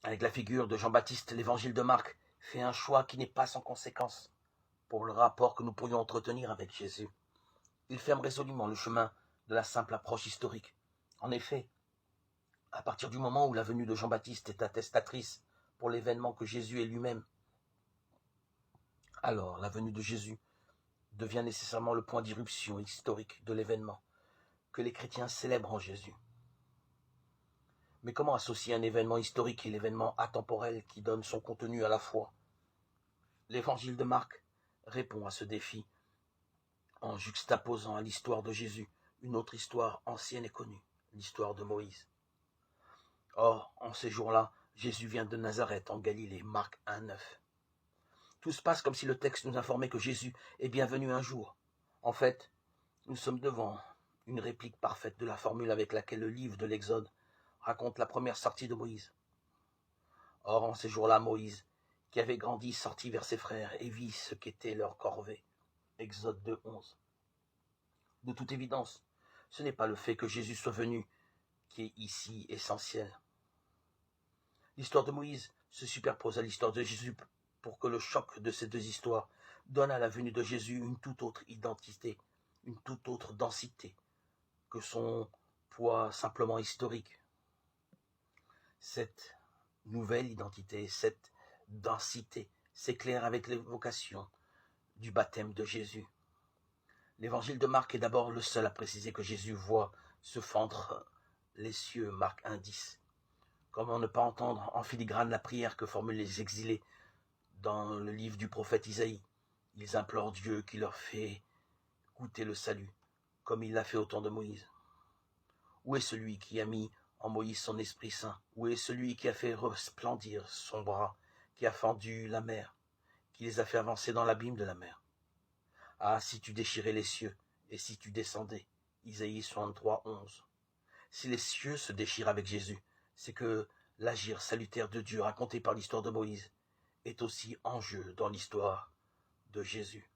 Avec la figure de Jean-Baptiste, l'évangile de Marc fait un choix qui n'est pas sans conséquence pour le rapport que nous pourrions entretenir avec Jésus. Il ferme résolument le chemin de la simple approche historique. En effet, à partir du moment où la venue de Jean-Baptiste est attestatrice pour l'événement que Jésus est lui-même, alors la venue de Jésus devient nécessairement le point d'irruption historique de l'événement que les chrétiens célèbrent en Jésus. Mais comment associer un événement historique et l'événement atemporel qui donne son contenu à la foi? L'évangile de Marc répond à ce défi en juxtaposant à l'histoire de Jésus une autre histoire ancienne et connue, l'histoire de Moïse. Or, en ces jours-là, Jésus vient de Nazareth en Galilée, Marc 1,9. Tout se passe comme si le texte nous informait que Jésus est bien venu un jour. En fait, nous sommes devant une réplique parfaite de la formule avec laquelle le livre de l'Exode raconte la première sortie de Moïse. Or, en ces jours-là, Moïse, qui avait grandi, sortit vers ses frères et vit ce qu'était leur corvée. Exode 2,11. De toute évidence, ce n'est pas le fait que Jésus soit venu qui est ici essentiel. L'histoire de Moïse se superpose à l'histoire de Jésus pour que le choc de ces deux histoires donne à la venue de Jésus une toute autre identité, une toute autre densité que son poids simplement historique. Cette nouvelle identité, cette densité s'éclaire avec l'évocation du baptême de Jésus. L'évangile de Marc est d'abord le seul à préciser que Jésus voit se fendre les cieux, Marc 1,10. Comment ne pas entendre en filigrane la prière que formulent les exilés dans le livre du prophète Isaïe? Ils implorent Dieu qui leur fait goûter le salut, comme il l'a fait au temps de Moïse. Où est celui qui a mis en Moïse son Esprit Saint? Où est celui qui a fait resplendir son bras, qui a fendu la mer, qui les a fait avancer dans l'abîme de la mer? Ah, si tu déchirais les cieux, et si tu descendais. Isaïe 63,11. Si les cieux se déchirent avec Jésus, c'est que l'agir salutaire de Dieu raconté par l'histoire de Moïse est aussi en jeu dans l'histoire de Jésus.